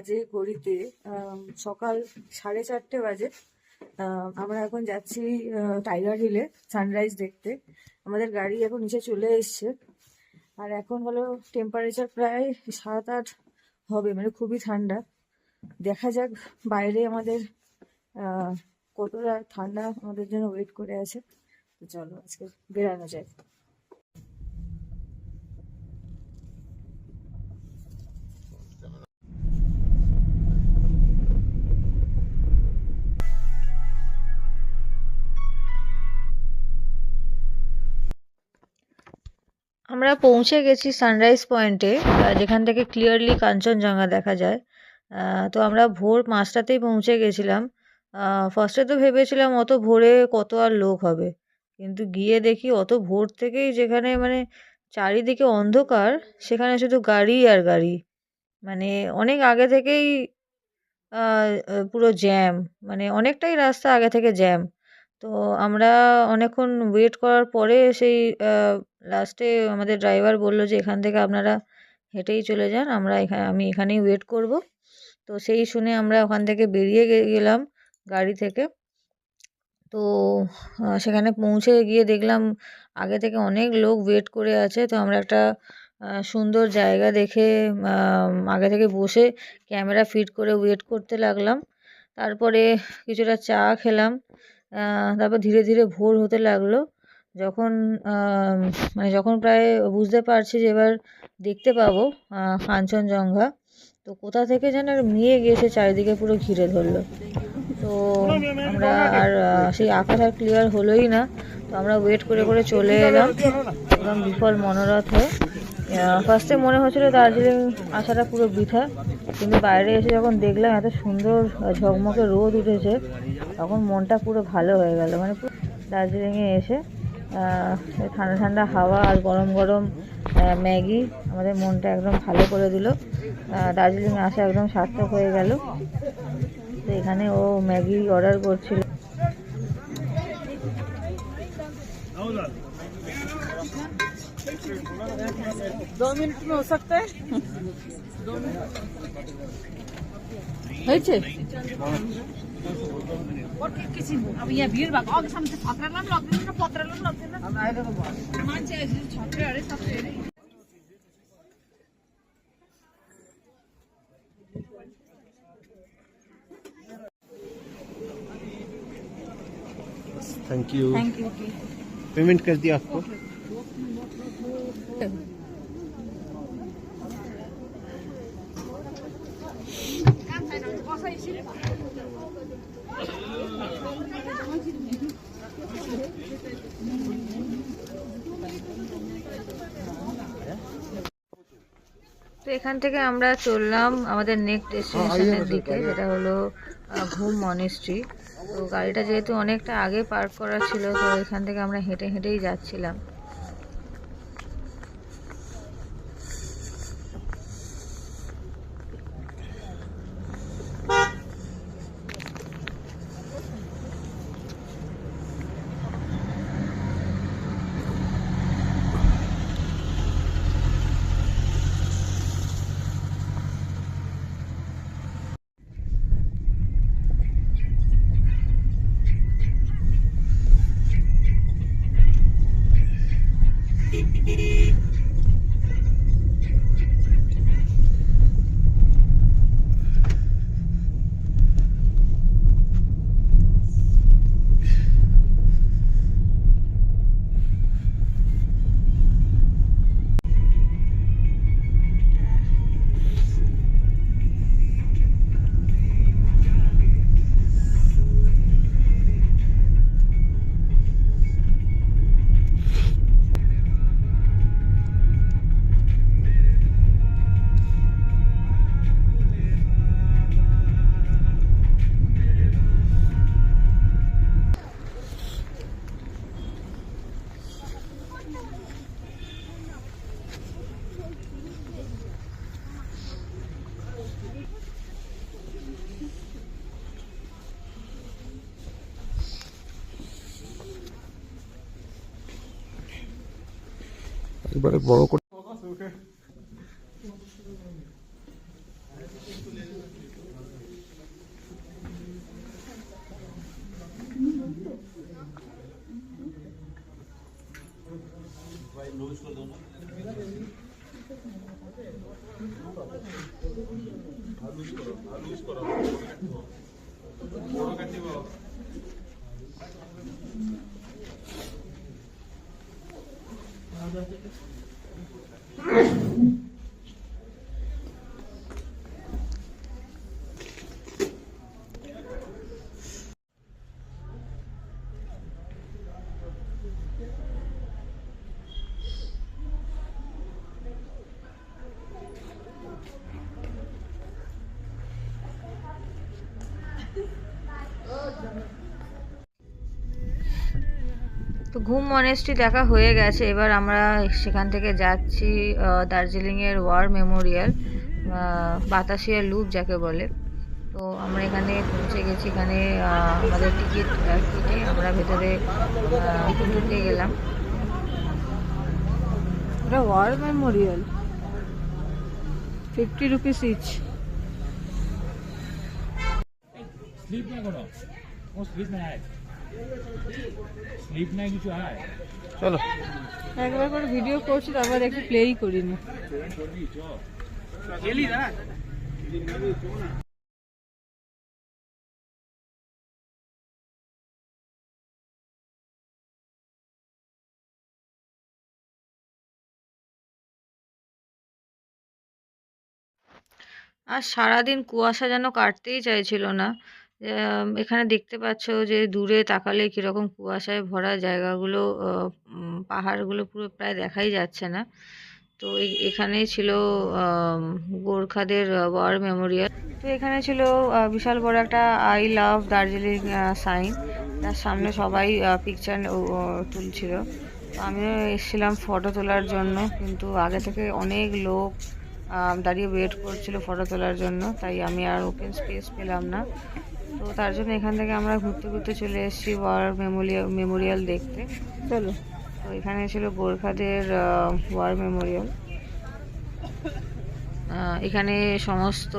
বাজে ঘড়িতে, সকাল 4:30 বাজে। আমরা এখন যাচ্ছি টাইগার হিলে সানরাইজ দেখতে। আমাদের গাড়ি এখন নিচে চলে এসছে। আর এখন হলো টেম্পারেচার প্রায় 7-8 হবে, মানে খুবই ঠান্ডা। দেখা যাক বাইরে আমাদের কতটা ঠান্ডা আমাদের জন্য ওয়েট করে আছে। তো চলো আজকে বেরানো যায়। আমরা পৌঁছে গেছি সানরাইজ পয়েন্টে, যেখান থেকে ক্লিয়ারলি কাঞ্চনজঙ্ঘা দেখা যায়। তো আমরা ভোর 5টাতেই পৌঁছে গেছিলাম। ফার্স্টে তো ভেবেছিলাম অত ভোরে কত আর লোক হবে, কিন্তু গিয়ে দেখি অত ভোর থেকেই যেখানে মানে চারিদিকে অন্ধকার, সেখানে শুধু গাড়ি আর গাড়ি। মানে অনেক আগে থেকেই পুরো জ্যাম, মানে অনেকটাই রাস্তা আগে থেকে জ্যাম। তো আমরা অনেকক্ষণ ওয়েট করার পরে সেই লাস্টে আমাদের ড্রাইভার বললো যে এখান থেকে আপনারা হেঁটেই চলে যান, আমি এখানেই ওয়েট করব। তো সেই শুনে আমরা ওখান থেকে বেরিয়ে গেলাম গাড়ি থেকে। তো সেখানে পৌঁছে গিয়ে দেখলাম আগে থেকে অনেক লোক ওয়েট করে আছে। তো আমরা একটা সুন্দর জায়গা দেখে আগে থেকে বসে ক্যামেরা ফিট করে ওয়েট করতে লাগলাম। তারপরে কিছুটা চা খেলাম। তারপর ধীরে ধীরে ভোর হতে লাগলো। যখন প্রায় বুঝতে পারছি যে এবার দেখতে পাবো কাঞ্চনজঙ্ঘা, তো কোথা থেকে যেন নিয়ে গিয়েছে, চারিদিকে পুরো ঘিরে ধরলো। তো আমরা আর সেই আকাশ আর ক্লিয়ার হলোই না। তো আমরা ওয়েট করে করে চলে এলাম একদম বিফল মনোরথ হয়ে। ফার্স্টে মনে হচ্ছিলো দার্জিলিং আসাটা পুরো বৃথা, কিন্তু বাইরে এসে যখন দেখলাম এত সুন্দর ঝকমকে রোদ উঠেছে, তখন মনটা পুরো ভালো হয়ে গেল। মানে পুরো দার্জিলিংয়ে এসে ঠান্ডা ঠান্ডা হাওয়া আর গরম গরম ম্যাগি আমাদের মনটা একদম ভালো করে দিল। দার্জিলিংয়ে আসা একদম সার্থক হয়ে গেল। তো এখানে ও ম্যাগি অর্ডার করছিল। হয়েছে थैंक यू। पेमेंट कर दिया आपको। তো এখান থেকে আমরা চললাম আমাদের নেক্সট ডেস্টিনেশনের দিকে, যেটা হলো ঘুম মনেস্ট্রি। তো গাড়িটা যেহেতু অনেকটা আগে পার্ক করা ছিল, তো এখান থেকে আমরা হেঁটে হেঁটেই যাচ্ছিলাম। এবারে বড় করে তো ঘুম মনেস্ট্রি দেখা হয়ে গেছে। এবার আমরা সেখান থেকে যাচ্ছি দার্জিলিংয়ের ওয়ার মেমোরিয়াল, বাতাসিয়া লুপ যাকে বলে। তো আমরা এখানে পৌঁছে গেছি। এখানে আমাদের টিকিট কেটে আমরা ভেতরে ঢুকে গেলাম। এটা war memorial, 50 rupees each. Slip না করো, ও স্লিপ না আয়, স্লিপ নাই কিছু আয়। চলো একবার করে ভিডিও করছি, তারপর একটু প্লেই করিনি। গেলি না আর সারাদিন কুয়াশা যেন কাটতেই চাইছিল না। এখানে দেখতে পাচ্ছ যে দূরে তাকালে কীরকম কুয়াশায় ভরা জায়গাগুলো, পাহাড়গুলো পুরো প্রায় দেখাই যাচ্ছে না। তো এখানেই ছিল গোর্খাদের ওয়ার মেমোরিয়াল। তো এখানে ছিল বিশাল বড় একটা আই লাভ দার্জিলিং সাইন। তার সামনে সবাই পিকচার তুলছিল। তো আমিও এসেছিলাম ফটো তোলার জন্য, কিন্তু আগে থেকে অনেক লোক দাঁড়িয়ে ওয়েট করছিল ফটো তোলার জন্য, তাই আমি আর ওপেন স্পেস পেলাম না। তো তার জন্য এখান থেকে আমরা ঘুরতে ঘুরতে চলে এসেছি ওয়ার মেমোরিয়াল দেখতে। চলো, তো এখানে ছিল গোর্খাদের ওয়ার মেমোরিয়াল। এখানে সমস্ত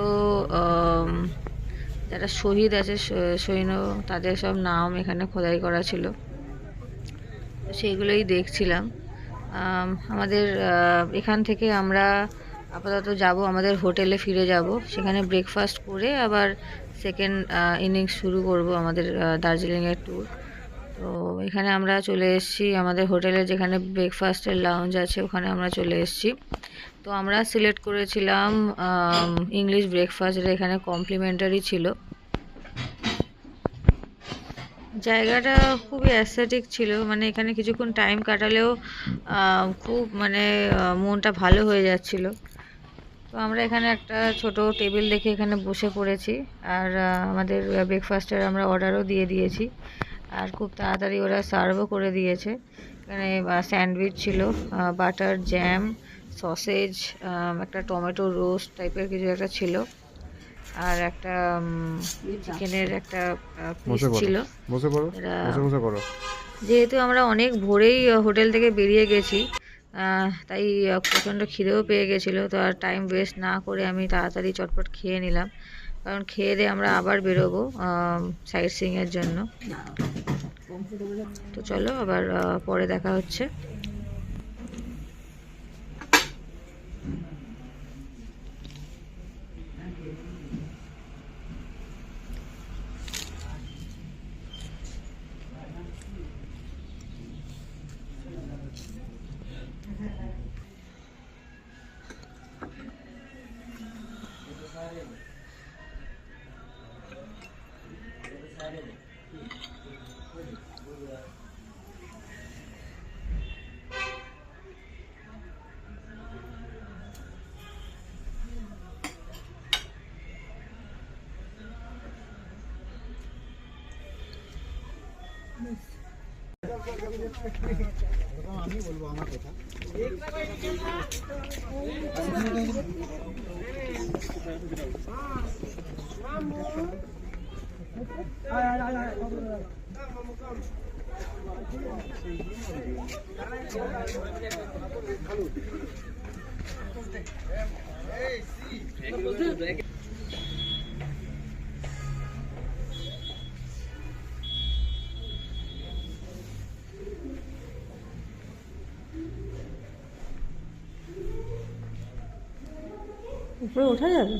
যারা শহীদ আছে সৈন্য, তাদের সব নাম এখানে খোদাই করা ছিল, সেইগুলোই দেখছিলাম। আমাদের এখান থেকে আমরা আপাতত যাব আমাদের হোটেলে ফিরে যাব। সেখানে ব্রেকফাস্ট করে আবার সেকেন্ড ইনিংস শুরু করব আমাদের দার্জিলিংয়ের ট্যুর। তো এখানে আমরা চলে এসেছি আমাদের হোটেলে, যেখানে ব্রেকফাস্টের লাউঞ্জ আছে, ওখানে আমরা চলে এসেছি। তো আমরা সিলেক্ট করেছিলাম ইংলিশ ব্রেকফাস্ট, যেটা এখানে কমপ্লিমেন্টারি ছিল। জায়গাটা খুবই অ্যাস্থেটিক ছিল, মানে এখানে কিছুক্ষণ টাইম কাটালেও খুব মানে মনটা ভালো হয়ে যাচ্ছিল। তো আমরা এখানে একটা ছোট টেবিল দেখে এখানে বসে পড়েছি, আর আমাদের ব্রেকফাস্টের আমরা অর্ডারও দিয়ে দিয়েছি, আর খুব তাড়াতাড়ি ওরা সার্ভও করে দিয়েছে। এখানে স্যান্ডউইচ ছিল, বাটার জ্যাম, সসেজ, একটা টমেটো রোস্ট টাইপের কিছু একটা ছিল, আর একটা চিকেনের একটা পিস ছিল। যেহেতু আমরা অনেক ভোরেই হোটেল থেকে বেরিয়ে গেছি, তাই প্রচণ্ড খিদেও পেয়ে গেছিলো। তো আর টাইম ওয়েস্ট না করে আমি তাড়াতাড়ি চটপট খেয়ে নিলাম, কারণ খেয়ে দিয়ে আমরা আবার বেরোবো সাইট সিইংয়ের জন্য। তো চলো আবার পরে দেখা হচ্ছে। আমি বলবো আমার কথা। উপরে ওঠা যাবে?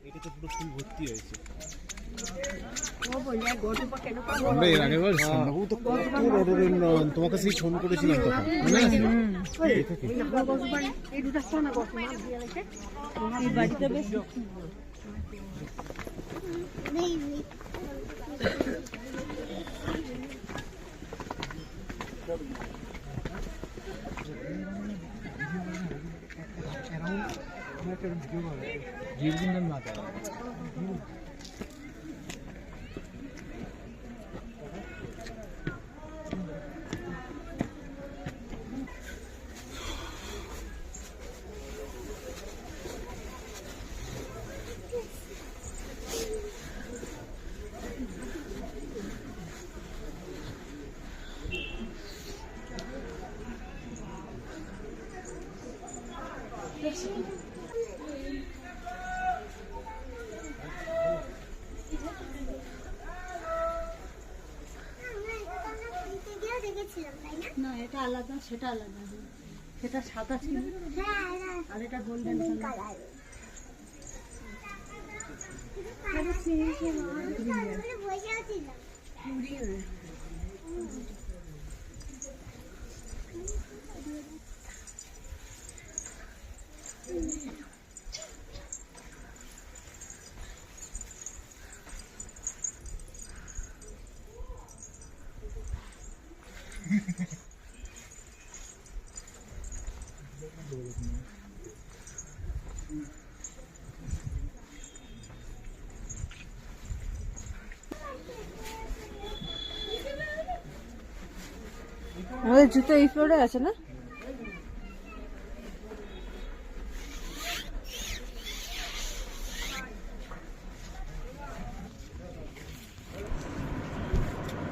এটা তো পুরো ফুল ভর্তি হয়েছে। আমরা এর আগের বার শ্যামবাবু তো কত রডোডেন্ড্রন, তোমাকে সেই ফোন করেছিলাম তখন, মনে আছে? এই বাড়িটা বেশ गिरगिंदन माता না এটা আলাদা, সেটা আলাদা, সেটা সাদা ছিল আর এটা গোল্ডেন কালার। আমাদের জুতো এই ফ্লোরে আছে না?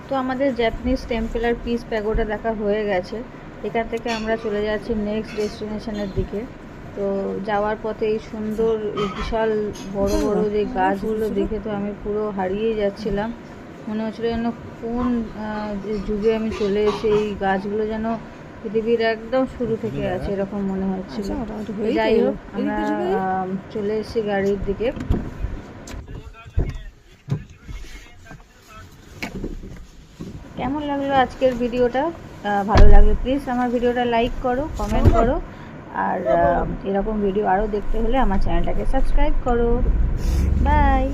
তো আমাদের জাপানিজ টেম্পল আর পিস প্যাগোডা দেখা হয়ে গেছে। এখান থেকে আমরা চলে যাচ্ছি নেক্সট ডেস্টিনেশনের দিকে। তো যাওয়ার পথে এই সুন্দর এই বিশাল বড় বড় যে গাছগুলো দেখে তো আমি পুরো হারিয়ে যাচ্ছিলাম। মনে হচ্ছিল যেন কোন যুগে আমি চলে এসে, এই গাছগুলো যেন পৃথিবীর একদম শুরু থেকে আছে এরকম মনে হচ্ছিল। যাই হোক, আমরা চলে এসেছি গাড়ির দিকে। কেমন লাগলো আজকের ভিডিওটা? ভালো লাগলে প্লিজ আমার ভিডিওটা লাইক করো, কমেন্ট করো, আর এরকম ভিডিও আরও দেখতে হলে আমার চ্যানেলটাকে সাবস্ক্রাইব করো। বাই।